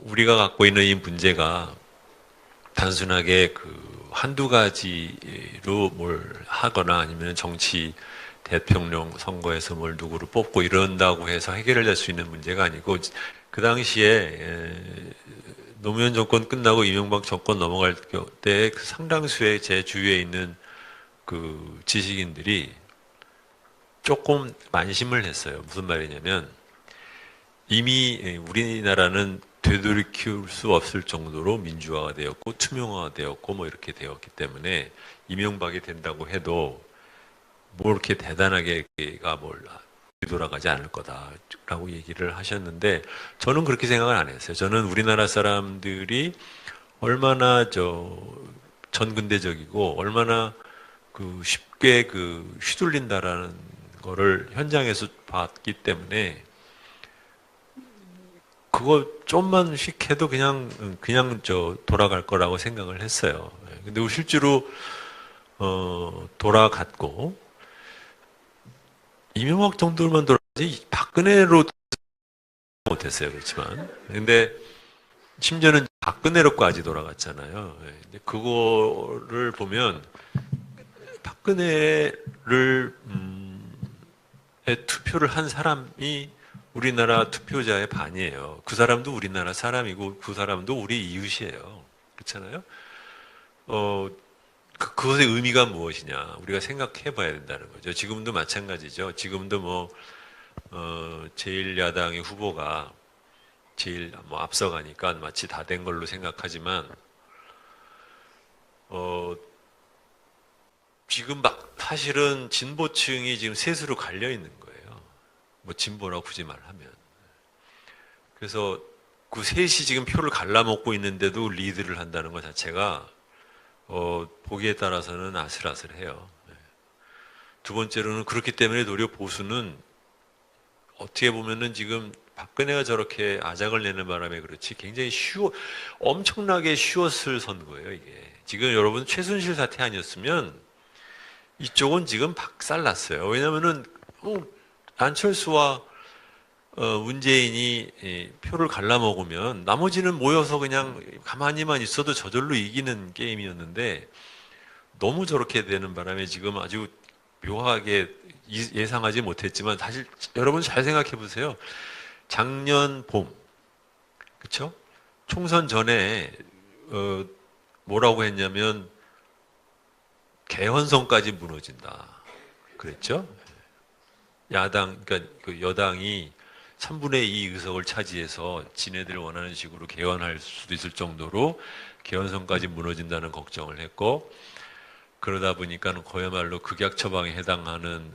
우리가 갖고 있는 이 문제가 단순하게 그 한두 가지로 뭘 하거나 아니면 정치 대통령 선거에서 뭘 누구를 뽑고 이런다고 해서 해결될 수 있는 문제가 아니고 그 당시에 노무현 정권 끝나고 이명박 정권 넘어갈 때 그 상당수의 제 주위에 있는 그 지식인들이 조금 만심을 했어요. 무슨 말이냐면 이미 우리나라는 되돌이킬 수 없을 정도로 민주화가 되었고 투명화가 되었고 뭐 이렇게 되었기 때문에 이명박이 된다고 해도 뭐 이렇게 대단하게가 뭘 뒤돌아가지 않을 거다라고 얘기를 하셨는데 저는 그렇게 생각을 안 했어요. 저는 우리나라 사람들이 얼마나 전근대적이고 얼마나 그 쉽게 그 휘둘린다라는 거를 현장에서 봤기 때문에 그거 좀만씩 해도 그냥 돌아갈 거라고 생각을 했어요. 근데 실제로 돌아갔고 이명박 정도만 돌아가지 박근혜로 못했어요. 그렇지만 근데 심지어는 박근혜로까지 돌아갔잖아요. 근데 그거를 보면 박근혜를 투표를 한 사람이 우리나라 투표자의 반이에요. 그 사람도 우리나라 사람이고 그 사람도 우리 이웃이에요. 그렇잖아요? 그것의 의미가 무엇이냐 우리가 생각해 봐야 된다는 거죠. 지금도 마찬가지죠. 지금도 제1야당의 후보가 제일 앞서가니까 마치 다 된 걸로 생각하지만 지금 사실은 진보층이 지금 셋으로 갈려 있는 거예요. 뭐 진보라고 굳이 말하면. 그래서 그 셋이 지금 표를 갈라먹고 있는데도 리드를 한다는 것 자체가 보기에 따라서는 아슬아슬해요. 두 번째로는 그렇기 때문에 도리어 보수는 어떻게 보면은 지금 박근혜가 저렇게 아작을 내는 바람에 그렇지 굉장히 엄청나게 쉬웠을 선거예요, 이게. 지금 여러분 최순실 사태 아니었으면 이쪽은 지금 박살났어요. 왜냐면은 안철수와 문재인이 표를 갈라먹으면 나머지는 모여서 그냥 가만히만 있어도 저절로 이기는 게임이었는데 너무 저렇게 되는 바람에 지금 아주 묘하게 예상하지 못했지만 사실 여러분 잘 생각해 보세요. 작년 봄, 그쵸? 총선 전에 뭐라고 했냐면 개헌선까지 무너진다. 그랬죠? 그러니까 그 여당이 3분의 2 의석을 차지해서 지네들 원하는 식으로 개헌할 수도 있을 정도로 개헌선까지 무너진다는 걱정을 했고, 그러다 보니까는 그야말로 극약 처방에 해당하는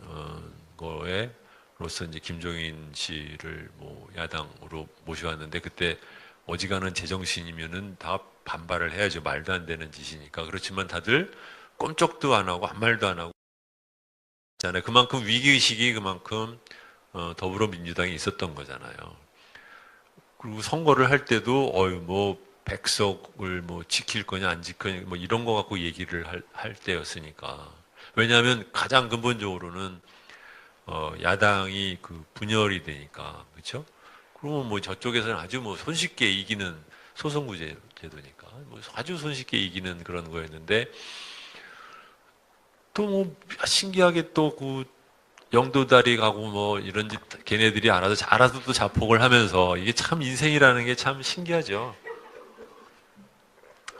거에로서 이제 김종인 씨를 뭐 야당으로 모셔왔는데 그때 어지간한 제정신이면은 다 반발을 해야죠. 말도 안 되는 짓이니까. 그렇지만 다들 꼼짝도 안 하고 아무 말도 안 하고 있잖아요. 그만큼 위기의식이 그만큼 더불어민주당이 있었던 거잖아요. 그리고 선거를 할 때도 뭐 백석을 뭐 지킬 거냐 안 지킬 거냐 뭐 이런 거 갖고 얘기를 할 때였으니까. 왜냐하면 가장 근본적으로는 야당이 그 분열이 되니까 그렇죠? 그러면 뭐 저쪽에서는 아주 뭐 손쉽게 이기는 소선구 제도니까 뭐 아주 손쉽게 이기는 그런 거였는데 또 뭐 신기하게 또 그 영도다리 가고 뭐 이런 짓 걔네들이 알아서 또 자폭을 하면서 이게 참 인생이라는 게 참 신기하죠.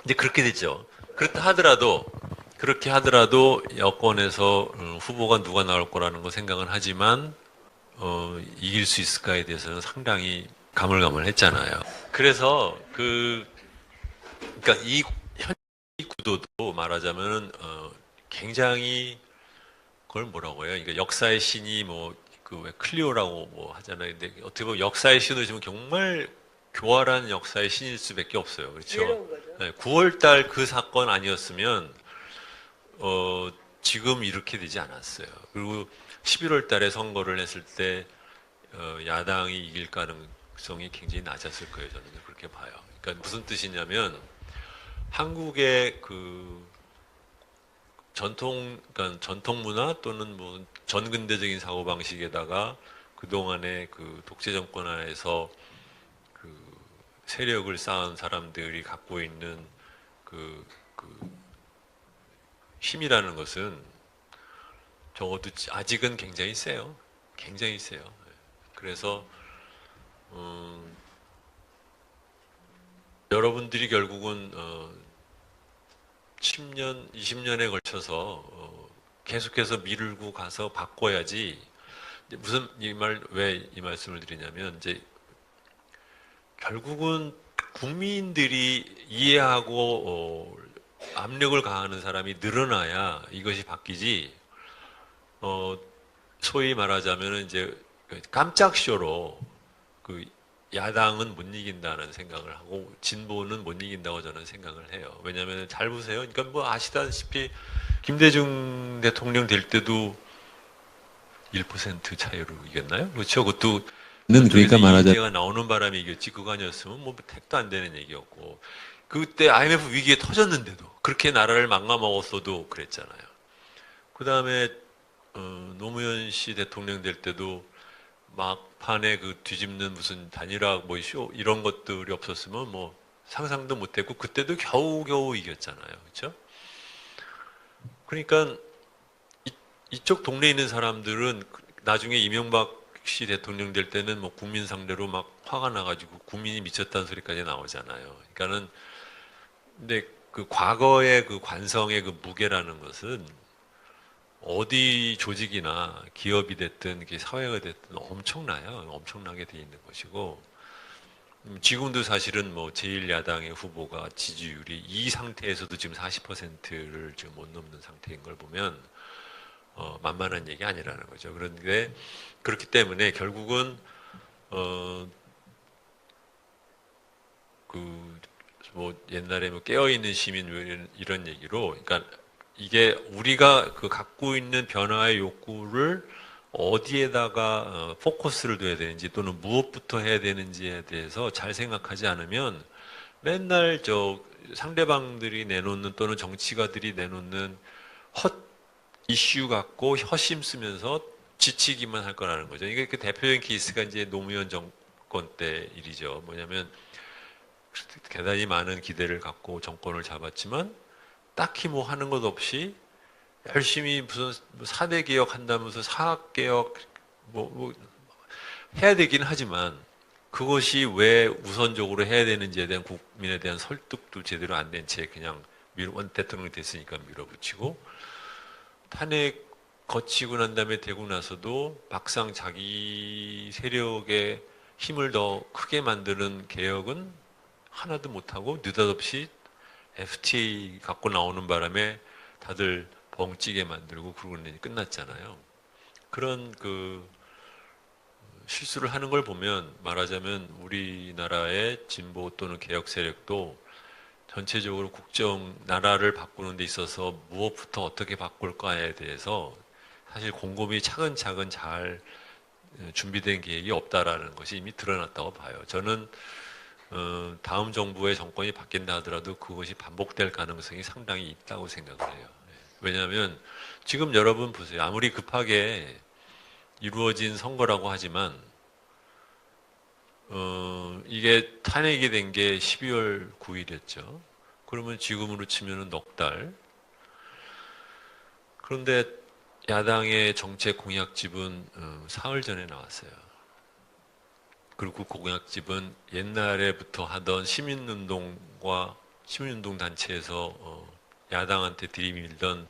이제 그렇게 됐죠. 그렇게 하더라도 여권에서 후보가 누가 나올 거라는 거 생각은 하지만 이길 수 있을까에 대해서는 상당히 가물가물했잖아요. 그래서 그러니까 이 현 구도도 말하자면은 굉장히 그걸 뭐라고 해요? 그러니까 역사의 신이 뭐 그 왜 클리오라고 뭐 하잖아요. 근데 어떻게 보면 역사의 신으로 지금 정말 교활한 역사의 신일 수밖에 없어요. 그렇죠? 네, 9월 달 그 사건 아니었으면 지금 이렇게 되지 않았어요. 그리고 11월 달에 선거를 했을 때 야당이 이길 가능성이 굉장히 낮았을 거예요. 저는 그렇게 봐요. 그러니까 무슨 뜻이냐면 한국의 그 그러니까 전통 문화 또는 뭐 전근대적인 사고 방식에다가 그동안의 그 독재 정권 하에서 그 세력을 쌓은 사람들이 갖고 있는 그 힘이라는 것은 적어도 아직은 굉장히 세요. 굉장히 세요. 그래서 여러분들이 결국은 10년, 20년에 걸쳐서 계속해서 미루고 가서 바꿔야지. 무슨 왜 이 말씀을 드리냐면 이제 결국은 국민들이 이해하고 압력을 가하는 사람이 늘어나야 이것이 바뀌지. 소위 말하자면 이제 깜짝 쇼로 그 야당은 못 이긴다는 생각을 하고 진보는 못 이긴다고 저는 생각을 해요. 왜냐하면 잘 보세요. 그러니까 뭐 아시다시피 김대중 대통령 될 때도 1% 차이로 이겼나요? 그렇죠. 그것도 그러니까 말하자 이재가 나오는 바람에 이겼지. 그거 아니었으면 뭐 택도 안 되는 얘기였고. 그때 IMF 위기에 터졌는데도 그렇게 나라를 망가먹었어도 그랬잖아요. 그 다음에 노무현 씨 대통령 될 때도 막판에 그 뒤집는 무슨 단일화 뭐 쇼 이런 것들이 없었으면 뭐 상상도 못했고 그때도 겨우겨우 이겼잖아요. 그렇죠? 그러니까 이쪽 동네에 있는 사람들은 나중에 이명박 씨 대통령 될 때는 뭐 국민 상대로 막 화가 나가지고 국민이 미쳤다는 소리까지 나오잖아요. 그러니까는 근데 그 과거의 그 관성의 그 무게라는 것은 어디 조직이나 기업이 됐든 사회가 됐든 엄청나요. 엄청나게 돼 있는 것이고 지금도 사실은 뭐 제1야당의 후보가 지지율이 이 상태에서도 지금 40%를 지금 못 넘는 상태인 걸 보면 만만한 얘기 아니라는 거죠. 그런데 그렇기 때문에 결국은 그 뭐 옛날에 뭐 깨어있는 시민 뭐 이런 얘기로 그러니까 이게 우리가 그 갖고 있는 변화의 욕구를 어디에다가 포커스를 둬야 되는지 또는 무엇부터 해야 되는지에 대해서 잘 생각하지 않으면 맨날 저 상대방들이 내놓는 또는 정치가들이 내놓는 헛 이슈 갖고 헛심 쓰면서 지치기만 할 거라는 거죠. 이게 그 대표적인 케이스가 이제 노무현 정권 때 일이죠. 뭐냐면 대단히 많은 기대를 갖고 정권을 잡았지만 딱히 뭐 하는 것 없이 열심히 무슨 4대 개혁 한다면서 사학 개혁 뭐 해야 되긴 하지만 그것이 왜 우선적으로 해야 되는지에 대한 국민에 대한 설득도 제대로 안 된 채 그냥 원 대통령이 됐으니까 밀어붙이고 탄핵 거치고 난 다음에 되고 나서도 막상 자기 세력의 힘을 더 크게 만드는 개혁은 하나도 못하고 느닷없이 FTA 갖고 나오는 바람에 다들 벙찌게 만들고 그러고 끝났잖아요. 그런 그 실수를 하는 걸 보면 말하자면 우리나라의 진보 또는 개혁 세력도 전체적으로 나라를 바꾸는 데 있어서 무엇부터 어떻게 바꿀까에 대해서 사실 곰곰이 차근차근 잘 준비된 계획이 없다라는 것이 이미 드러났다고 봐요. 저는 다음 정부의 정권이 바뀐다 하더라도 그것이 반복될 가능성이 상당히 있다고 생각을 해요. 왜냐하면 지금 여러분 보세요. 아무리 급하게 이루어진 선거라고 하지만 이게 탄핵이 된 게 12월 9일이었죠. 그러면 지금으로 치면은 넉 달. 그런데 야당의 정책 공약집은 사흘 전에 나왔어요. 그리고 그 공약집은 옛날에부터 하던 시민운동 단체에서 야당한테 들이밀던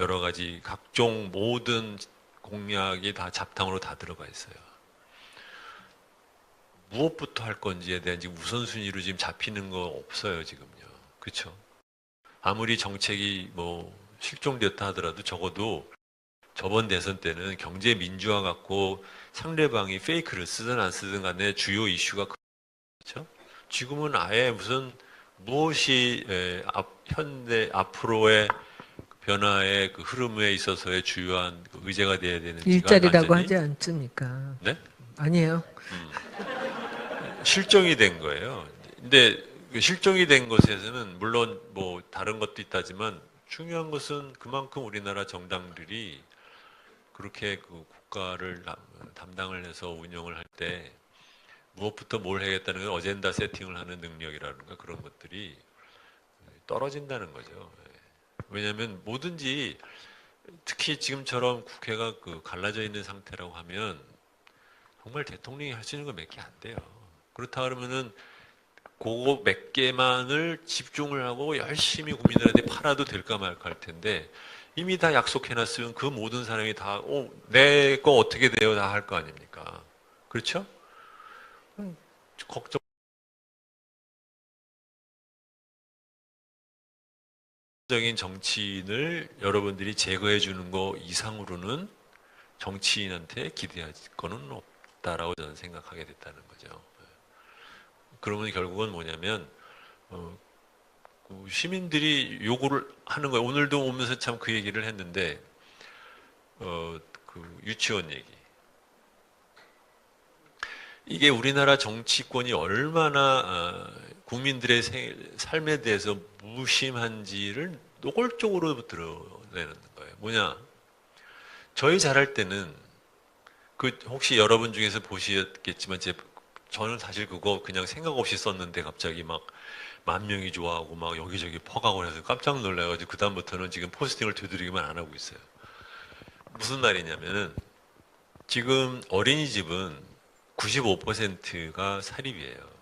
여러 가지 각종 모든 공약이 다 잡탕으로 다 들어가 있어요. 무엇부터 할 건지에 대한 지금 우선순위로 지금 잡히는 거 없어요, 지금요. 그렇죠? 아무리 정책이 뭐 실종됐다 하더라도 적어도 저번 대선 때는 경제 민주화 갖고 상대방이 페이크를 쓰든 안 쓰든 간에 주요 이슈가 그렇죠? 지금은 아예 무슨 무엇이 현대 앞으로의 변화의 그 흐름에 있어서의 주요한 그 의제가 돼야 되는지가 일자리라고 완전히 하지 않습니까? 네? 아니에요. 실종이 된 거예요. 근데 그 실종이 된 것에서는 물론 뭐 다른 것도 있다지만 중요한 것은 그만큼 우리나라 정당들이 그렇게 그 국가를 담당을 해서 운영을 할 때 무엇부터 뭘 해야겠다는 건 어젠다 세팅을 하는 능력이라든가 그런 것들이 떨어진다는 거죠. 왜냐하면 뭐든지 특히 지금처럼 국회가 그 갈라져 있는 상태라고 하면 정말 대통령이 할 수 있는 거 몇 개 안 돼요. 그렇다 그러면은 그거 몇 개만을 집중을 하고 열심히 국민들한테 팔아도 될까 말까 할 텐데 이미 다 약속해놨으면 그 모든 사람이 다 내 거 어떻게 돼요 다 할 거 아닙니까? 그렇죠? 걱정적인 정치인을 여러분들이 제거해 주는 거 이상으로는 정치인한테 기대할 거는 없다라고 저는 생각하게 됐다는 거죠. 그러면 결국은 뭐냐면 그 시민들이 요구를 하는 거예요. 오늘도 오면서 참 그 얘기를 했는데 그 유치원 얘기. 이게 우리나라 정치권이 얼마나 국민들의 삶에 대해서 무심한지를 노골적으로 드러내는 거예요. 뭐냐? 저희 자랄 때는 그 혹시 여러분 중에서 보셨겠지만 저는 사실 그거 그냥 생각 없이 썼는데 갑자기 막 10,000명이 좋아하고 막 여기저기 퍼가고 해서 깜짝 놀라가지고 그다음부터는 지금 포스팅을 되도록이면 안 하고 있어요. 무슨 말이냐면은 지금 어린이집은 95%가 사립이에요.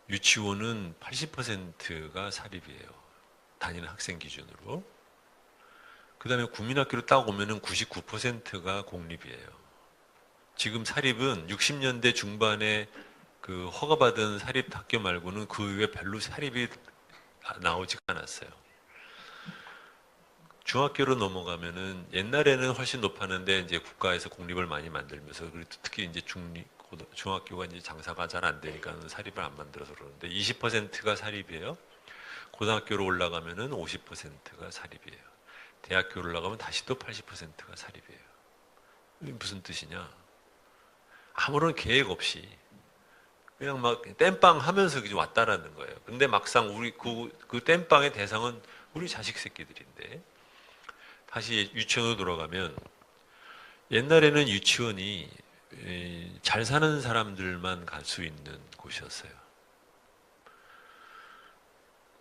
유치원은 80%가 사립이에요. 다니는 학생 기준으로. 그 다음에 국민학교로 딱 오면은 99%가 공립이에요. 지금 사립은 60년대 중반에 그 허가받은 사립 학교 말고는 그 이후에 별로 사립이 나오지가 않았어요. 중학교로 넘어가면은 옛날에는 훨씬 높았는데 이제 국가에서 공립을 많이 만들면서 그리고 특히 이제 중학교가 이제 장사가 잘 안 되니까 사립을 안 만들어서 그러는데 20%가 사립이에요. 고등학교로 올라가면은 50%가 사립이에요. 대학교로 올라가면 다시 또 80%가 사립이에요. 이게 무슨 뜻이냐? 아무런 계획 없이 그냥 막 땜빵 하면서 왔다라는 거예요. 근데 막상 우리 그 땜빵의 대상은 우리 자식 새끼들인데 다시 유치원으로 돌아가면 옛날에는 유치원이 잘 사는 사람들만 갈 수 있는 곳이었어요.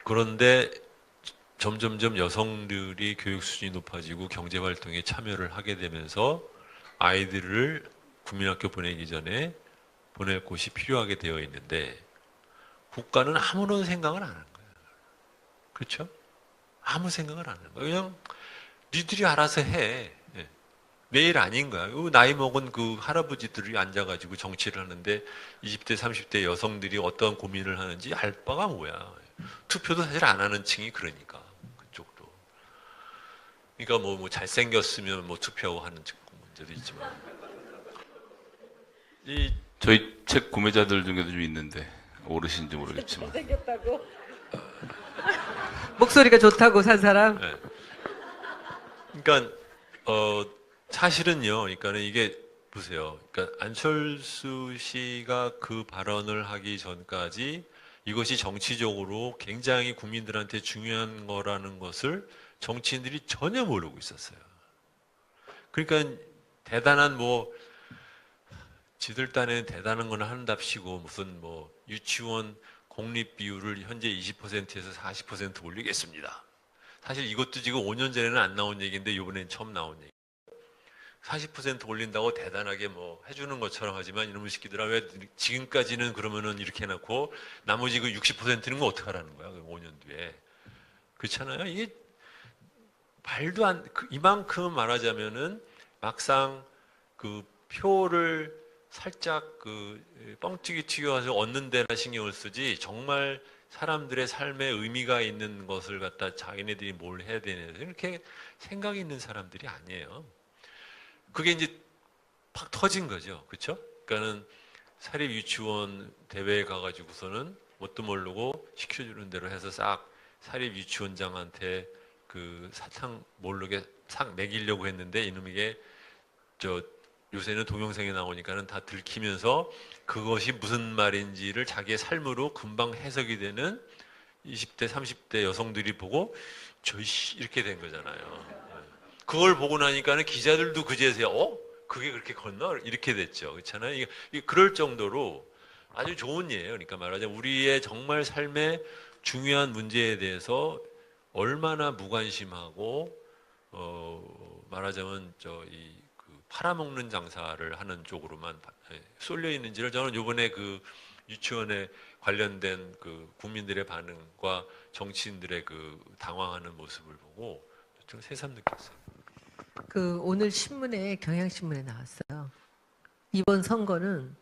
그런데 점점점 여성들이 교육 수준이 높아지고 경제 활동에 참여를 하게 되면서 아이들을 국민학교 보내기 전에 보낼 곳이 필요하게 되어 있는데 국가는 아무런 생각을 안 하는 거예요. 그렇죠? 아무 생각을 안 하는 거예요. 그냥 니들이 알아서 해. 예. 내일 아닌 거야. 나이 먹은 그 할아버지들이 앉아가지고 정치를 하는데 20대, 30대 여성들이 어떤 고민을 하는지 알 바가 뭐야. 투표도 사실 안 하는 층이 그러니까 그쪽도. 그러니까 뭐 잘생겼으면 뭐 투표하고 하는 문제도 있지만 이 저희 책 구매자들 중에도 좀 있는데 오르신지 모르겠지만 생겼다고. 목소리가 좋다고 산 사람. 네. 그러니까 사실은요. 그러니까는 이게 보세요. 그러니까 안철수 씨가 그 발언을 하기 전까지 이것이 정치적으로 굉장히 국민들한테 중요한 거라는 것을 정치인들이 전혀 모르고 있었어요. 그러니까 대단한 지들 딴에는 대단한 건 한답시고 무슨 유치원 공립 비율을 현재 20%에서 40% 올리겠습니다. 사실 이것도 지금 5년 전에는 안 나온 얘기인데 이번엔 처음 나온 얘기. 40% 올린다고 대단하게 해주는 것처럼 하지만 이놈의 새끼들아 왜 지금까지는 그러면은 이렇게 해놓고 나머지 그 60%는 거 어떡하라는 거야? 5년 뒤에. 그렇잖아요. 이게 말도 안, 이만큼 말하자면은 막상 그 표를 살짝 뻥튀기 튀겨서 얻는 데나 신경을 쓰지 정말 사람들의 삶에 의미가 있는 것을 갖다 자기네들이 뭘 해야 되냐 이렇게 생각이 있는 사람들이 아니에요. 그게 이제 팍 터진 거죠. 그렇죠? 그러니까는 사립 유치원 대회에 가가지고서는 뭣도 모르고 시켜주는 대로 해서 싹 사립 유치원장한테 그 사탕 모르게 싹 먹이려고 했는데 이놈에게 요새는 동영상에 나오니까는 다 들키면서 그것이 무슨 말인지를 자기의 삶으로 금방 해석이 되는 20대, 30대 여성들이 보고 이렇게 된 거잖아요. 그걸 보고 나니까는 기자들도 그제서야 그게 그렇게 컸나? 이렇게 됐죠. 그렇잖아요. 이게 그럴 정도로 아주 좋은 예예요. 그러니까 말하자면 우리의 정말 삶의 중요한 문제에 대해서 얼마나 무관심하고 말하자면 그 팔아먹는 장사를 하는 쪽으로만 쏠려 있는지를 저는 이번에 그 유치원에 관련된 그 국민들의 반응과 정치인들의 그 당황하는 모습을 보고 좀 새삼 느꼈어요. 그 오늘 신문에 경향신문에 나왔어요. 이번 선거는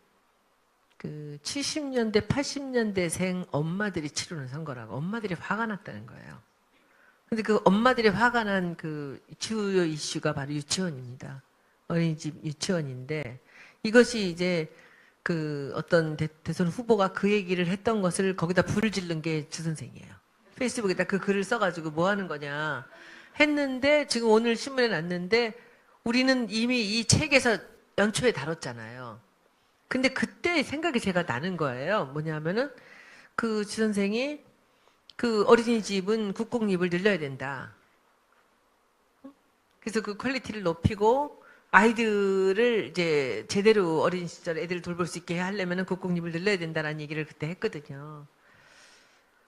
그 70년대 80년대생 엄마들이 치르는 선거라고 엄마들이 화가 났다는 거예요. 근데 그 엄마들이 화가 난 그 주요 이슈가 바로 유치원입니다. 어린이집 유치원인데 이것이 이제 그 어떤 대선 후보가 그 얘기를 했던 것을 거기다 불을 지른 게 주 선생이에요. 페이스북에다 그 글을 써가지고 뭐 하는 거냐 했는데 지금 오늘 신문에 났는데 우리는 이미 이 책에서 연초에 다뤘잖아요. 근데 그때 생각이 제가 나는 거예요. 뭐냐면은 그 주 선생이 그 어린이집은 국공립을 늘려야 된다. 그래서 그 퀄리티를 높이고 아이들을 이제 제대로 어린 시절 애들을 돌볼 수 있게 하려면은 국공립을 늘려야 된다라는 얘기를 그때 했거든요.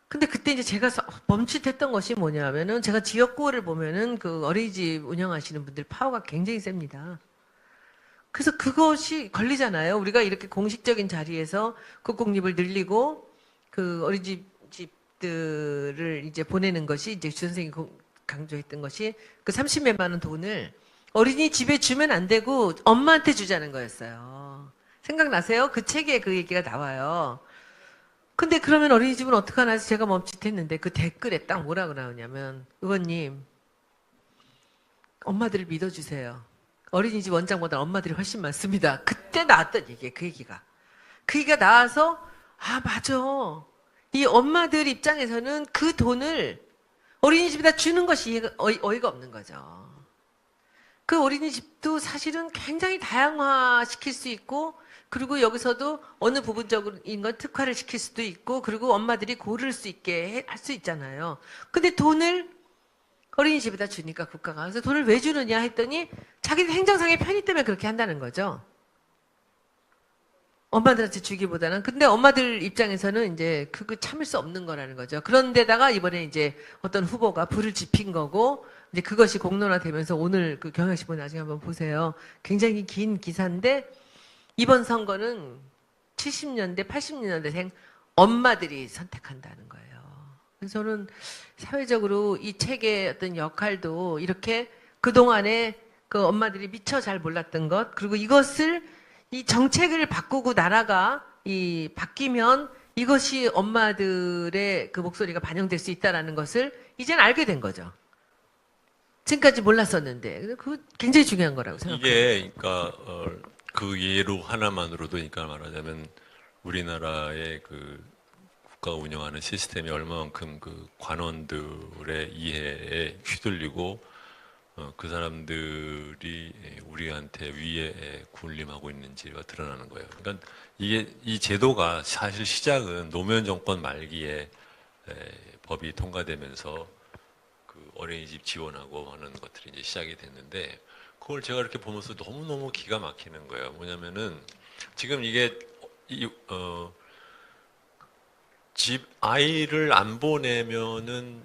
근데 그때 이제 제가 멈칫했던 것이 뭐냐면은 제가 지역구를 보면은 그 어린이집 운영하시는 분들 파워가 굉장히 셉니다. 그래서 그것이 걸리잖아요. 우리가 이렇게 공식적인 자리에서 국공립을 늘리고 그 어린이집들을 이제 보내는 것이 이제 주 선생님이 강조했던 것이 그 30몇만 원 돈을 어린이집에 주면 안 되고 엄마한테 주자는 거였어요. 생각나세요? 그 책에 그 얘기가 나와요. 근데 그러면 어린이집은 어떡하나 해서 제가 멈칫했는데 그 댓글에 딱 뭐라고 나오냐면 의원님 엄마들을 믿어주세요. 어린이집 원장보다 엄마들이 훨씬 많습니다. 그때 나왔던 얘기예요. 그 얘기가. 그 얘기가 나와서 아 맞아. 이 엄마들 입장에서는 그 돈을 어린이집에다 주는 것이 어이가 없는 거죠. 그 어린이집도 사실은 굉장히 다양화시킬 수 있고 그리고 여기서도 어느 부분적인 건 특화를 시킬 수도 있고 그리고 엄마들이 고를 수 있게 할 수 있잖아요. 근데 돈을 어린이집에다 주니까 국가가 그래서 돈을 왜 주느냐 했더니 자기들 행정상의 편의 때문에 그렇게 한다는 거죠. 엄마들한테 주기보다는. 근데 엄마들 입장에서는 이제 그거 참을 수 없는 거라는 거죠. 그런데다가 이번에 이제 어떤 후보가 불을 지핀 거고 이제 그것이 공론화되면서 오늘 그 경향신문 나중에 한번 보세요. 굉장히 긴 기사인데 이번 선거는 70년대, 80년대생 엄마들이 선택한다는 거예요. 그래서 저는 사회적으로 이 책의 어떤 역할도 이렇게 그동안에 그 엄마들이 미처 잘 몰랐던 것, 그리고 이것을 이 정책을 바꾸고 나라가 바뀌면 이것이 엄마들의 그 목소리가 반영될 수 있다는 것을 이제는 알게 된 거죠. 지금까지 몰랐었는데. 그거 굉장히 중요한 거라고 생각합니다. 이게 그러니까 그 예로 하나만으로도 그러니까 말하자면 우리나라의 그 국가 운영하는 시스템이 얼마만큼 그 관원들의 이해에 휘둘리고 그 사람들이 우리한테 위에 군림하고 있는지가 드러나는 거예요. 그러니까 이게 이 제도가 사실 시작은 노무현 정권 말기에 법이 통과되면서 그 어린이집 지원하고 하는 것들이 이제 시작이 됐는데 그걸 제가 이렇게 보면서 너무너무 기가 막히는 거예요. 뭐냐면은 지금 이게 집 아이를 안 보내면은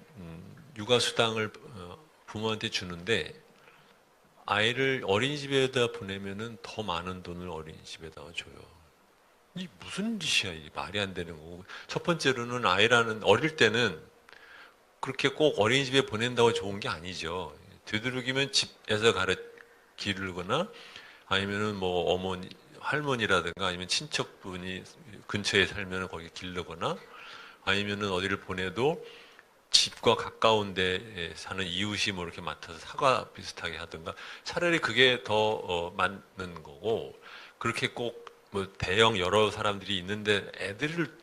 육아수당을 부모한테 주는데 아이를 어린이집에다 보내면은 더 많은 돈을 어린이집에다가 줘요. 이 무슨 짓이야? 이게 말이 안 되는 거고. 첫 번째로는 아이라는 어릴 때는 그렇게 꼭 어린이집에 보낸다고 좋은 게 아니죠. 되도록이면 집에서 기르거나 아니면은 뭐 어머니, 할머니라든가 아니면 친척분이 근처에 살면 거기 기르거나 아니면은 어디를 보내도 집과 가까운 데에 사는 이웃이 뭐 이렇게 맡아서 사과 비슷하게 하든가 차라리 그게 더 맞는 거고 그렇게 꼭 뭐 대형 여러 사람들이 있는데 애들을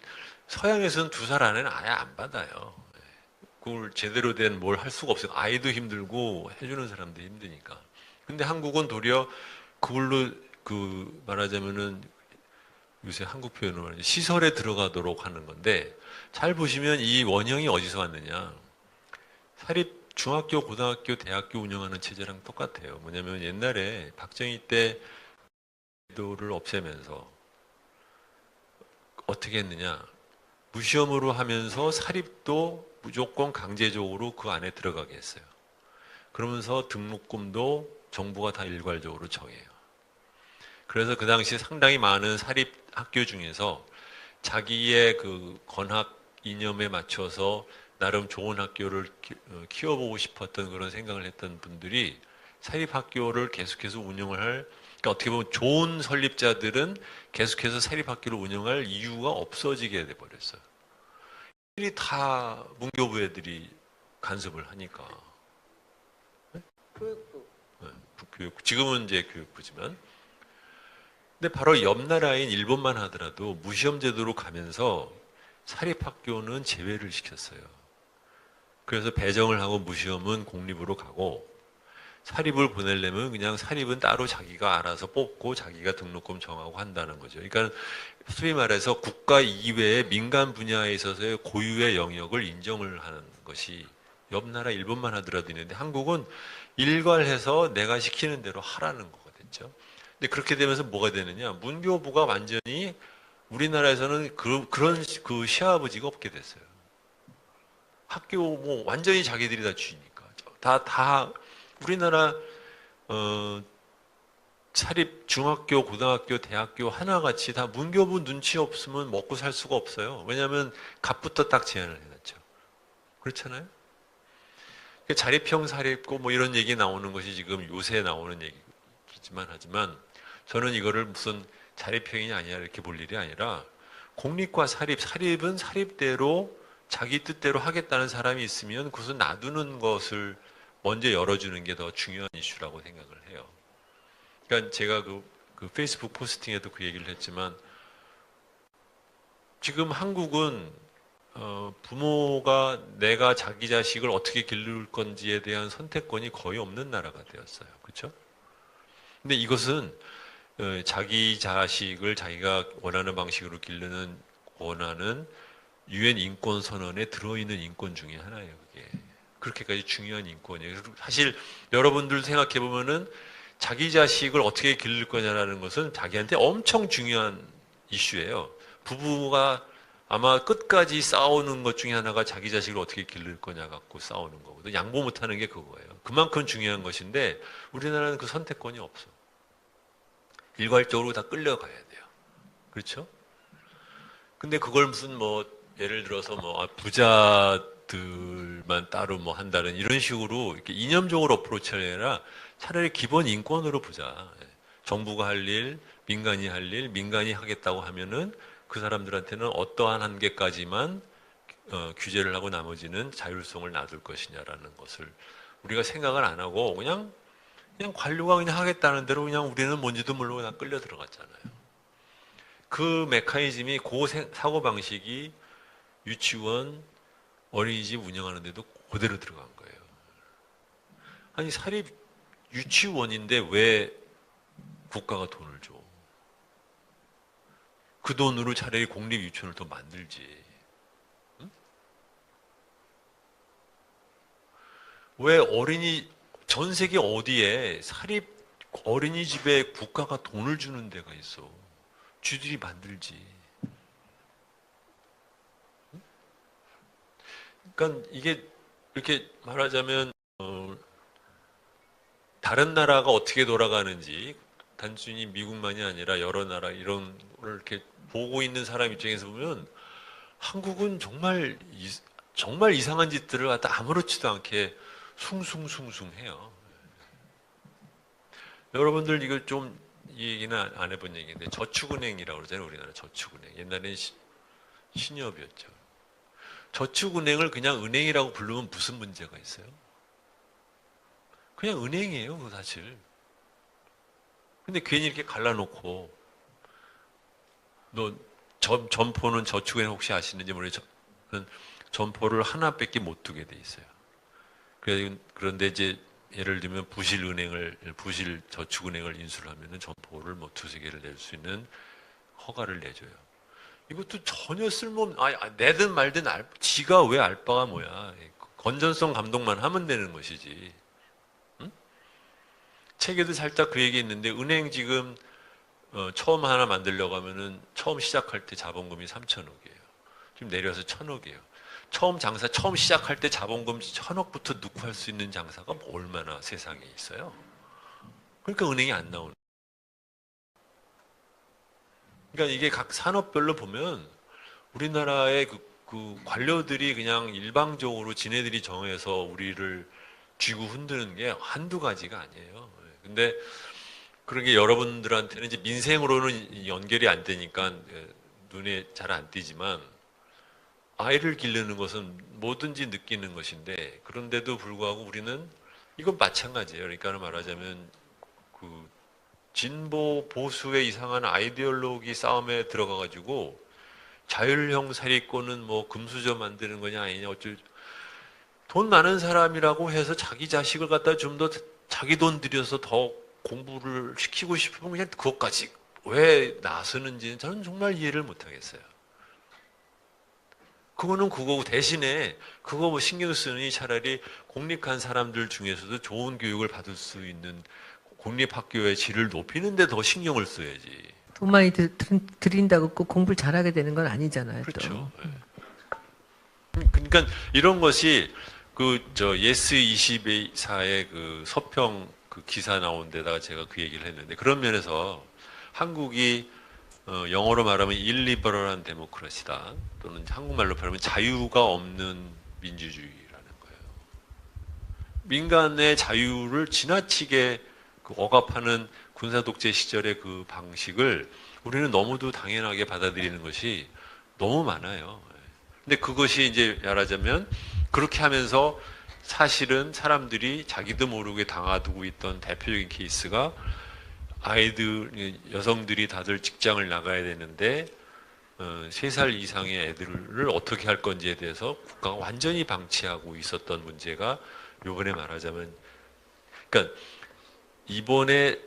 서양에서는 2살 안에는 아예 안 받아요. 그걸 제대로 된 뭘 할 수가 없어요. 아이도 힘들고 해주는 사람도 힘드니까. 근데 한국은 도리어 그걸로 그 말하자면은 요새 한국 표현으로 말하면 시설에 들어가도록 하는 건데 잘 보시면 이 원형이 어디서 왔느냐. 사립 중학교, 고등학교, 대학교 운영하는 체제랑 똑같아요. 뭐냐면 옛날에 박정희 때 제도를 없애면서 어떻게 했느냐? 무시험으로 하면서 사립도 무조건 강제적으로 그 안에 들어가게 했어요. 그러면서 등록금도 정부가 다 일괄적으로 정해요. 그래서 그 당시 상당히 많은 사립 학교 중에서 자기의 그 건학 이념에 맞춰서 나름 좋은 학교를 키워보고 싶었던 그런 생각을 했던 분들이 사립 학교를 계속해서 운영을 할, 그러니까 어떻게 보면 좋은 설립자들은 계속해서 사립 학교를 운영할 이유가 없어지게 돼 버렸어요. 이들이 다 문교부 애들이 간섭을 하니까. 교육부. 교육, 지금은 이제 교육부지만. 근데 바로 옆 나라인 일본만 하더라도 무시험 제도로 가면서 사립학교는 제외를 시켰어요. 그래서 배정을 하고 무시험은 공립으로 가고 사립을 보내려면 그냥 사립은 따로 자기가 알아서 뽑고 자기가 등록금 정하고 한다는 거죠. 그러니까 소위 말해서 국가 이외의 민간 분야에 있어서의 고유의 영역을 인정을 하는 것이 옆 나라 일본만 하더라도 있는데 한국은 일괄해서 내가 시키는 대로 하라는 거가 됐죠. 근데 그렇게 되면서 뭐가 되느냐? 문교부가 완전히 우리나라에서는 그런 그 시아버지가 없게 됐어요. 학교 뭐 완전히 자기들이 다 쥐니까 다 우리나라 사립 중학교, 고등학교, 대학교 하나같이 다 문교부 눈치 없으면 먹고 살 수가 없어요. 왜냐하면 값부터 딱 제한을 해놨죠. 그렇잖아요. 자립형 사립고 뭐 이런 얘기 나오는 것이 지금 요새 나오는 얘기지만 하지만 저는 이거를 무슨 자립형이냐 아니냐 이렇게 볼 일이 아니라 공립과 사립은 사립대로 자기 뜻대로 하겠다는 사람이 있으면 그것을 놔두는 것을 먼저 열어주는 게 더 중요한 이슈라고 생각을 해요. 그러니까 제가 그 페이스북 포스팅에도 그 얘기를 했지만 지금 한국은 부모가 내가 자기 자식을 어떻게 기를 건지에 대한 선택권이 거의 없는 나라가 되었어요. 그렇죠? 근데 이것은 자기 자식을 자기가 원하는 방식으로 기르는 원하는 유엔 인권 선언에 들어있는 인권 중에 하나예요. 그게 그렇게까지 중요한 인권이에요. 사실 여러분들 생각해 보면은 자기 자식을 어떻게 기를 거냐라는 것은 자기한테 엄청 중요한 이슈예요. 부부가 아마 끝까지 싸우는 것 중에 하나가 자기 자식을 어떻게 기를 거냐 갖고 싸우는 거거든. 양보 못하는 게 그거예요. 그만큼 중요한 것인데 우리나라는 그 선택권이 없어. 일괄적으로 다 끌려가야 돼요. 그렇죠? 근데 그걸 무슨 뭐 예를 들어서 뭐 부자들만 따로 뭐 한다는 이런 식으로 이렇게 이념적으로 어프로치를 해라. 차라리 기본 인권으로 보자. 정부가 할 일, 민간이 할 일, 민간이 하겠다고 하면은 그 사람들한테는 어떠한 한계까지만 규제를 하고 나머지는 자율성을 놔둘 것이냐라는 것을 우리가 생각을 안 하고 그냥 관료가 그냥 하겠다는 대로 그냥 우리는 뭔지도 모르고 그냥 끌려 들어갔잖아요. 그 메커니즘이 그 사고방식이 유치원, 어린이집 운영하는데도 그대로 들어간 거예요. 아니 사립 유치원인데 왜 국가가 돈을 줘? 그 돈으로 차라리 공립 유치원을 더 만들지. 응? 왜 전 세계 어디에 사립 어린이집에 국가가 돈을 주는 데가 있어? 쥐들이 만들지. 그러니까 이게 이렇게 말하자면 다른 나라가 어떻게 돌아가는지 단순히 미국만이 아니라 여러 나라 이런 걸 이렇게 보고 있는 사람 입장에서 보면 한국은 정말 이상한 짓들을 갖다 아무렇지도 않게 숭숭숭숭해요. 여러분들 이거 좀 이 얘기는 안 해본 얘기인데 저축은행이라고 그러잖아요. 우리나라 저축은행. 옛날엔 신협이었죠. 저축은행을 그냥 은행이라고 부르면 무슨 문제가 있어요? 그냥 은행이에요, 그 사실. 근데 괜히 이렇게 갈라놓고 점포는 저축은행 혹시 아시는지 모르겠지만 점포를 하나밖에 못 두게 돼 있어요. 그런데 이제 예를 들면 부실 저축은행을 인수를 하면은 점포를 뭐 두세 개를 낼 수 있는 허가를 내줘요. 이것도 전혀 내든 말든 지가 왜 알 바가 뭐야. 건전성 감독만 하면 되는 것이지. 응? 책에도 살짝 그 얘기 있는데 은행 지금 처음 하나 만들려고 하면은 처음 시작할 때 자본금이 3천억이에요. 지금 내려서 1,000억이에요. 처음 시작할 때 자본금 1,000억부터 넣고 할 수 있는 장사가 뭐 얼마나 세상에 있어요. 그러니까 은행이 안 나오는. 그러니까 이게 각 산업별로 보면 우리나라의 그 관료들이 그냥 일방적으로 지네들이 정해서 우리를 쥐고 흔드는 게 한두 가지가 아니에요. 근데 그런 게 여러분들한테는 이제 민생으로는 연결이 안 되니까 눈에 잘 안 띄지만 아이를 기르는 것은 뭐든지 느끼는 것인데 그런데도 불구하고 우리는 이건 마찬가지예요. 그러니까 말하자면 그 진보 보수의 이상한 아이디올로기 싸움에 들어가 가지고 자율형 사립고는 뭐 금수저 만드는 거냐 아니냐 돈 많은 사람이라고 해서 자기 자식을 갖다 좀 더 자기 돈 들여서 더 공부를 시키고 싶으면 그냥 그것까지 왜 나서는지는 저는 정말 이해를 못 하겠어요. 그거는 그거고 대신에 그거 뭐 신경 쓰니 차라리 공립한 사람들 중에서도 좋은 교육을 받을 수 있는 공립학교의 질을 높이는 데 더 신경을 써야지. 돈 많이 들인다고 꼭 공부를 잘하게 되는 건 아니잖아요. 그렇죠. 또. 그러니까 이런 것이 예스24의 그 서평 그 기사 나온 데다가 제가 그 얘기를 했는데 그런 면에서 한국이 영어로 말하면 일리버럴한 데모크라시다 또는 한국말로 말하면 자유가 없는 민주주의라는 거예요. 민간의 자유를 지나치게 그 억압하는 군사 독재 시절의 그 방식을 우리는 너무도 당연하게 받아들이는 것이 너무 많아요. 근데 그것이 이제 말하자면 그렇게 하면서 사실은 사람들이 자기도 모르게 당하고 있던 대표적인 케이스가 여성들이 다들 직장을 나가야 되는데 3살 이상의 애들을 어떻게 할 건지에 대해서 국가가 완전히 방치하고 있었던 문제가 요번에 말하자면 그러니까 이번에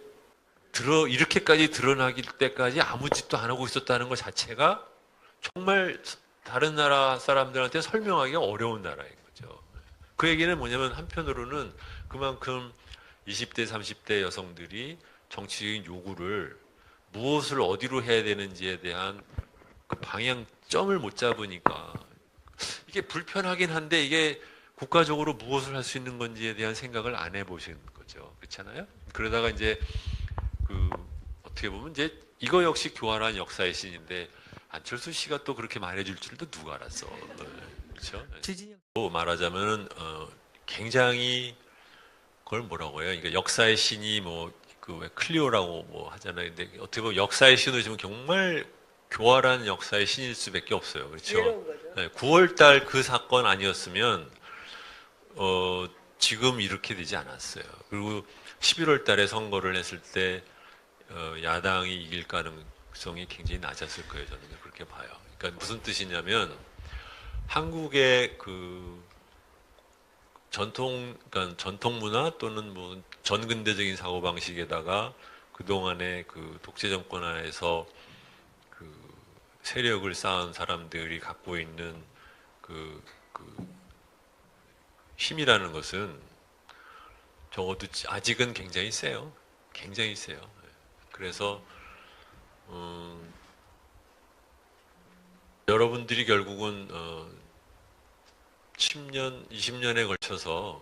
이렇게까지 드러나기 때까지 아무 짓도 안 하고 있었다는 것 자체가 정말 다른 나라 사람들한테 설명하기가 어려운 나라인 거죠. 그 얘기는 뭐냐면 한편으로는 그만큼 20대, 30대 여성들이 정치적인 요구를 무엇을 어디로 해야 되는지에 대한 그 방향점을 못 잡으니까 이게 불편하긴 한데 이게 국가적으로 무엇을 할 수 있는 건지에 대한 생각을 안 해보신 거죠. 그렇잖아요? 그러다가 이제 어떻게 보면 이제 이거 역시 교활한 역사의 신인데 안철수 씨가 또 그렇게 말해줄 줄도 누가 알았어. 그렇죠? 또 말하자면은 굉장히 그걸 뭐라고 해요? 그러니까 역사의 신이 뭐 그 왜 클리오라고 뭐 하잖아요. 근데 어떻게 보면 역사의 신으로 지금 정말 교활한 역사의 신일 수밖에 없어요. 그렇죠? 네, 9월달 그 사건 아니었으면 지금 이렇게 되지 않았어요. 그리고 11월달에 선거를 했을 때 야당이 이길 가능성이 굉장히 낮았을 거예요. 저는 그렇게 봐요. 그러니까 무슨 뜻이냐면 한국의 그 그러니까 전통 문화 또는 뭐 전근대적인 사고 방식에다가 그 동안의 그 독재 정권 안에서 그 세력을 쌓은 사람들이 갖고 있는 그 힘이라는 것은 적어도 아직은 굉장히 세요. 굉장히 세요. 그래서 여러분들이 결국은 10년, 20년에 걸쳐서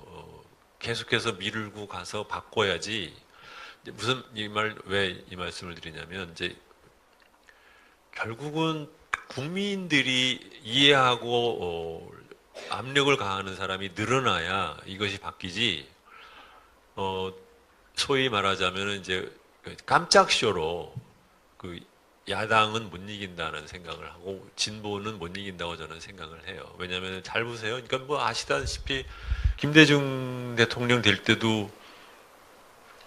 계속해서 미루고 가서 바꿔야지. 무슨 왜 이 말씀을 드리냐면 이제 결국은 국민들이 이해하고 압력을 가하는 사람이 늘어나야 이것이 바뀌지. 소위 말하자면 이제 깜짝 쇼로 그 야당은 못 이긴다는 생각을 하고 진보는 못 이긴다고 저는 생각을 해요. 왜냐하면 잘 보세요. 그러니까 뭐 아시다시피 김대중 대통령 될 때도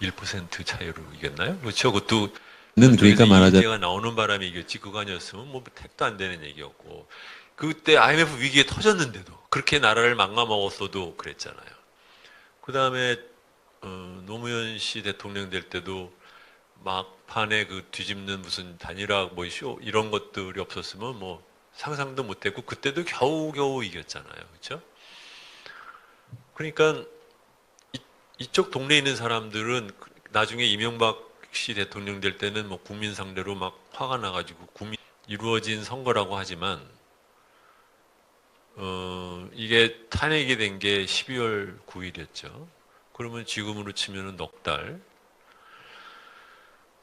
1% 차이로 이겼나요? 그렇죠. 그것도 그러니까 말하자면 이재가 나오는 바람에 이겼지. 그거 아니었으면 뭐 택도 안 되는 얘기였고 그때 IMF 위기에 터졌는데도 그렇게 나라를 망가먹었어도 그랬잖아요. 그 다음에 노무현 씨 대통령 될 때도 막판에 그 뒤집는 무슨 단일화 뭐 쇼 이런 것들이 없었으면 뭐 상상도 못했고 그때도 겨우겨우 이겼잖아요. 그렇죠? 그러니까 이쪽 동네에 있는 사람들은 나중에 이명박 씨 대통령 될 때는 뭐 국민 상대로 막 화가 나가지고 이루어진 선거라고 하지만 이게 탄핵이 된 게 12월 9일이었죠. 그러면 지금으로 치면은 넉 달.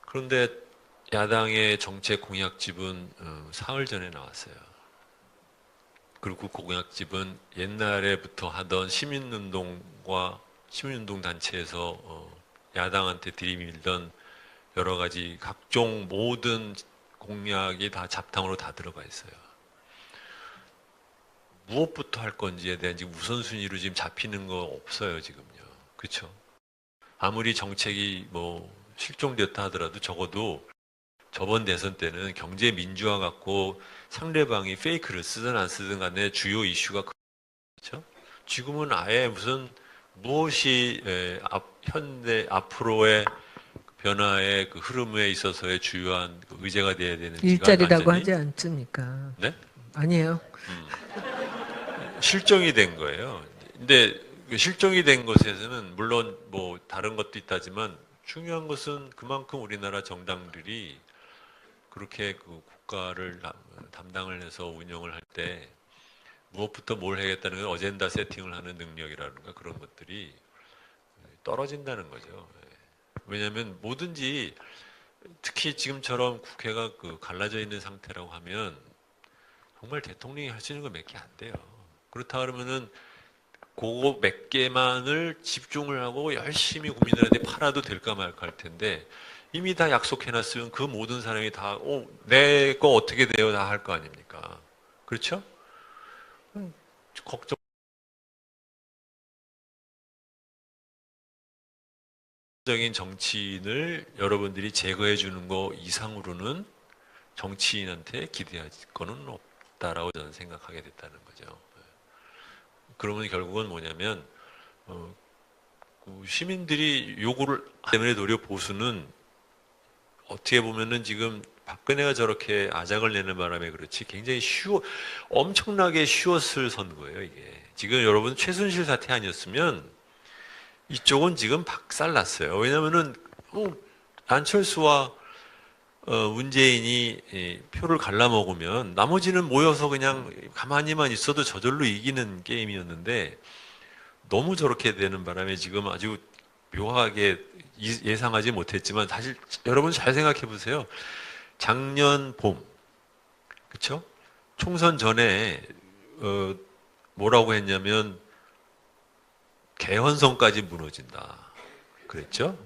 그런데 야당의 정책 공약집은 사흘 전에 나왔어요. 그리고 그 공약집은 옛날에부터 하던 시민운동과 시민운동 단체에서 야당한테 들이밀던 여러 가지 각종 모든 공약이 다 잡탕으로 다 들어가 있어요. 무엇부터 할 건지에 대한 지금 우선순위로 지금 잡히는 거 없어요, 지금요. 그렇죠? 아무리 정책이 뭐 실종됐다 하더라도 적어도 저번 대선 때는 경제 민주화 갖고 상대방이 페이크를 쓰든 안 쓰든 간에 주요 이슈가 그렇죠? 지금은 아예 무슨 무엇이 현대 앞으로의 변화의 그 흐름에 있어서의 주요한 그 의제가 돼야 되는지가 일자리라고 완전히 하지 않습니까? 네? 아니에요. 실정이 된 거예요. 근데 그 실정이 된 것에서는 물론 뭐 다른 것도 있다지만 중요한 것은 그만큼 우리나라 정당들이 그렇게 그 국가를 담당을 해서 운영을 할 때 무엇부터 뭘 해야겠다는 건 어젠다 세팅을 하는 능력이라든가 그런 것들이 떨어진다는 거죠. 왜냐하면 뭐든지 특히 지금처럼 국회가 그 갈라져 있는 상태라고 하면 정말 대통령이 할 수 있는 거 몇 개 안 돼요. 그렇다 그러면은 그거 몇 개만을 집중을 하고 열심히 국민들한테 팔아도 될까 말까 할 텐데 이미 다 약속해놨으면 그 모든 사람이 다 내 거 어떻게 돼요 다 할 거 아닙니까? 그렇죠? 걱정적인 정치인을 여러분들이 제거해 주는 거 이상으로는 정치인한테 기대할 거는 없다라고 저는 생각하게 됐다는 거죠. 그러면 결국은 뭐냐면 그 시민들이 요구를 때문에 도리어 보수는 어떻게 보면은 지금 박근혜가 저렇게 아작을 내는 바람에 그렇지 굉장히 엄청나게 쉬웠을 선거예요, 이게. 지금 여러분 최순실 사태 아니었으면 이쪽은 지금 박살났어요. 왜냐면은 안철수와 문재인이 표를 갈라먹으면 나머지는 모여서 그냥 가만히만 있어도 저절로 이기는 게임이었는데 너무 저렇게 되는 바람에 지금 아주 묘하게 예상하지 못했지만 사실 여러분 잘 생각해 보세요. 작년 봄, 그쵸? 총선 전에 뭐라고 했냐면 개헌선까지 무너진다. 그랬죠?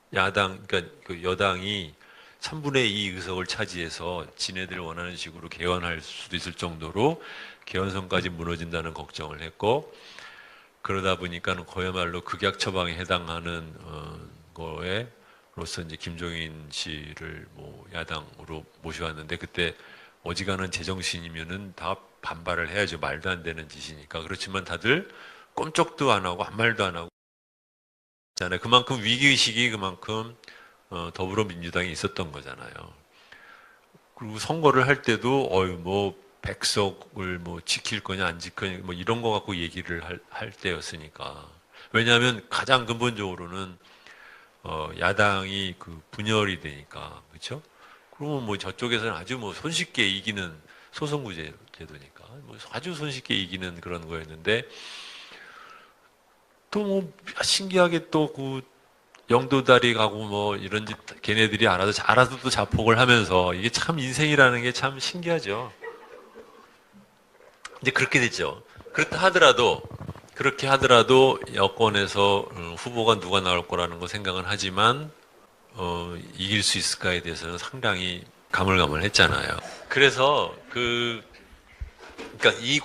그러니까 그 여당이 3분의 2 의석을 차지해서 지네들 원하는 식으로 개헌할 수도 있을 정도로 개헌선까지 무너진다는 걱정을 했고 그러다 보니까는 그야말로 극약 처방에 해당하는 거에로서 이제 김종인 씨를 뭐 야당으로 모셔왔는데 그때 어지간한 제정신이면은 다 반발을 해야죠. 말도 안 되는 짓이니까. 그렇지만 다들 꼼짝도 안 하고 아무 말도 안 하고 있잖아요. 그만큼 위기의식이 그만큼 더불어민주당이 있었던 거잖아요. 그리고 선거를 할 때도 뭐 백석을 뭐 지킬 거냐 안 지킬 거냐 뭐 이런 거 갖고 얘기를 할 때였으니까. 왜냐하면 가장 근본적으로는 야당이 그 분열이 되니까 그렇죠? 그러면 뭐 저쪽에서는 아주 뭐 손쉽게 이기는 소선구 제도니까 뭐 아주 손쉽게 이기는 그런 거였는데 또 뭐 신기하게 또 그 영도다리 가고 뭐 이런 짓 걔네들이 알아서 또 자폭을 하면서 이게 참 인생이라는 게 참 신기하죠. 이제 그렇게 됐죠. 그렇게 하더라도 여권에서 후보가 누가 나올 거라는 거 생각은 하지만 이길 수 있을까에 대해서는 상당히 가물가물했잖아요. 그래서 그러니까 이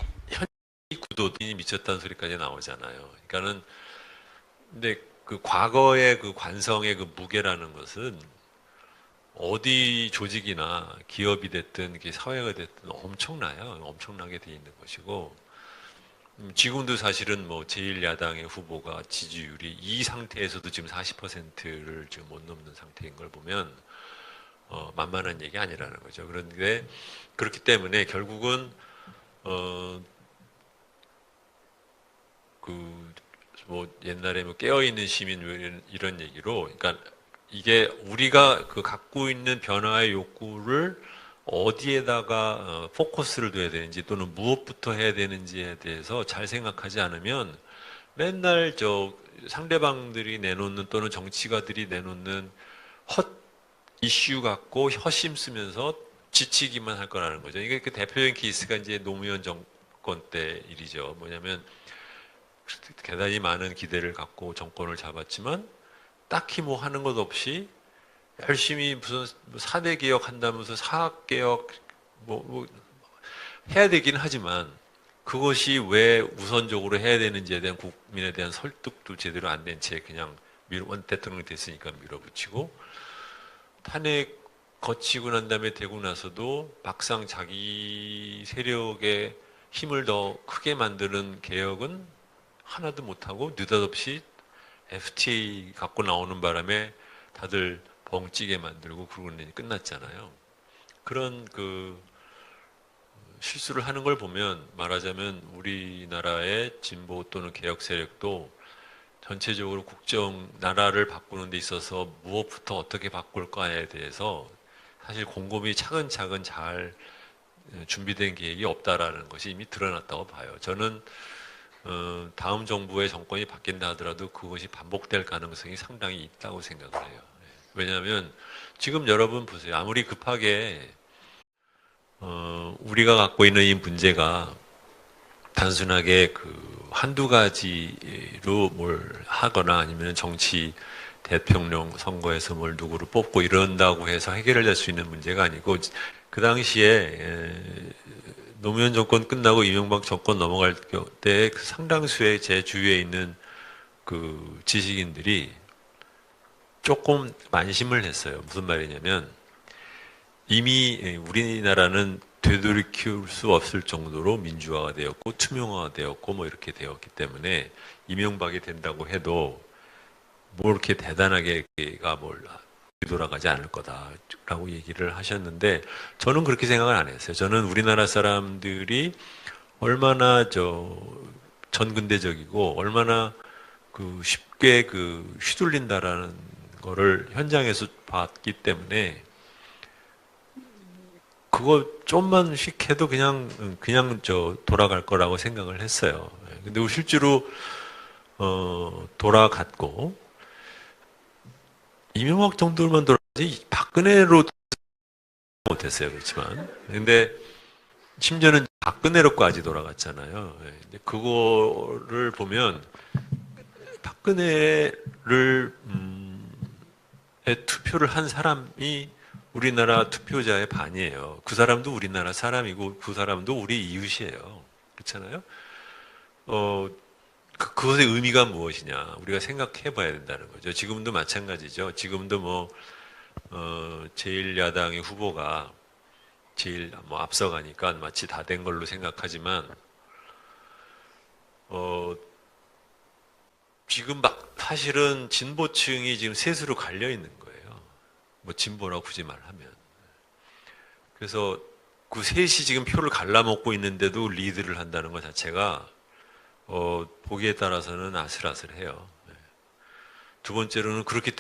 구도이 미쳤다는 소리까지 나오잖아요. 그러니까는 근데 그 과거의 그 관성의 그 무게라는 것은 어디 조직이나 기업이 됐든 사회가 됐든 엄청나요. 엄청나게 돼 있는 것이고 지금도 사실은 뭐 제1야당의 후보가 지지율이 이 상태에서도 지금 40%를 지금 못 넘는 상태인 걸 보면 만만한 얘기 아니라는 거죠. 그런데 그렇기 때문에 결국은 뭐 옛날에 뭐 깨어있는 시민 이런 얘기로 그러니까 이게 우리가 그 갖고 있는 변화의 욕구를 어디에다가 포커스를 둬야 되는지 또는 무엇부터 해야 되는지에 대해서 잘 생각하지 않으면 맨날 저 상대방들이 내놓는 또는 정치가들이 내놓는 헛 이슈 갖고 헛심 쓰면서 지치기만 할 거라는 거죠. 이게 그 대표적인 케이스가 이제 노무현 정권 때 일이죠. 뭐냐면 대단히 많은 기대를 갖고 정권을 잡았지만 딱히 뭐 하는 것 없이 열심히 무슨 4대 개혁 한다면서 사학 개혁 뭐 해야 되긴 하지만 그것이 왜 우선적으로 해야 되는지에 대한 국민에 대한 설득도 제대로 안 된 채 그냥 원 대통령이 됐으니까 밀어붙이고 탄핵 거치고 난 다음에 되고 나서도 막상 자기 세력의 힘을 더 크게 만드는 개혁은 하나도 못하고 느닷없이 FTA 갖고 나오는 바람에 다들 벙찌게 만들고 그러고 끝났잖아요. 그런 그 실수를 하는 걸 보면 말하자면 우리나라의 진보 또는 개혁 세력도 전체적으로 나라를 바꾸는 데 있어서 무엇부터 어떻게 바꿀까에 대해서 사실 곰곰이 차근차근 잘 준비된 계획이 없다라는 것이 이미 드러났다고 봐요. 저는 다음 정부의 정권이 바뀐다 하더라도 그것이 반복될 가능성이 상당히 있다고 생각을 해요. 왜냐하면 지금 여러분 보세요. 아무리 급하게 우리가 갖고 있는 이 문제가 단순하게 그 한두 가지로 뭘 하거나 아니면 정치 대통령 선거에서 뭘 누구를 뽑고 이런다고 해서 해결될 수 있는 문제가 아니고 그 당시에 노무현 정권 끝나고 이명박 정권 넘어갈 때 그 상당수의 제 주위에 있는 그 지식인들이 조금 만심을 했어요. 무슨 말이냐면 이미 우리나라는 되돌이킬 수 없을 정도로 민주화가 되었고 투명화가 되었고 뭐 이렇게 되었기 때문에 이명박이 된다고 해도 뭐 이렇게 대단하게가 뭘 뒤돌아가지 않을 거다라고 얘기를 하셨는데 저는 그렇게 생각을 안 했어요. 저는 우리나라 사람들이 얼마나 전근대적이고 얼마나 그 쉽게 그 휘둘린다라는 거를 현장에서 봤기 때문에 그거 좀만씩 해도 그냥 돌아갈 거라고 생각을 했어요. 근데 실제로 돌아갔고 이명박 정도만 돌아가지 박근혜로 못했어요. 그렇지만 근데 심지어는 박근혜로까지 돌아갔잖아요. 근데 그거를 보면 박근혜를 투표를 한 사람이 우리나라 투표자의 반이에요. 그 사람도 우리나라 사람이고 그 사람도 우리 이웃이에요. 그렇잖아요. 그것의 의미가 무엇이냐 우리가 생각해 봐야 된다는 거죠. 지금도 마찬가지죠. 지금도 뭐 제1야당의 후보가 제일 뭐 앞서가니까 마치 다 된 걸로 생각하지만 지금 막 사실은 진보층이 지금 셋으로 갈려 있는 거예요. 뭐 진보라고 굳이 말하면. 그래서 그 셋이 지금 표를 갈라먹고 있는데도 리드를 한다는 것 자체가 보기에 따라서는 아슬아슬해요. 두 번째로는 그렇기 때문에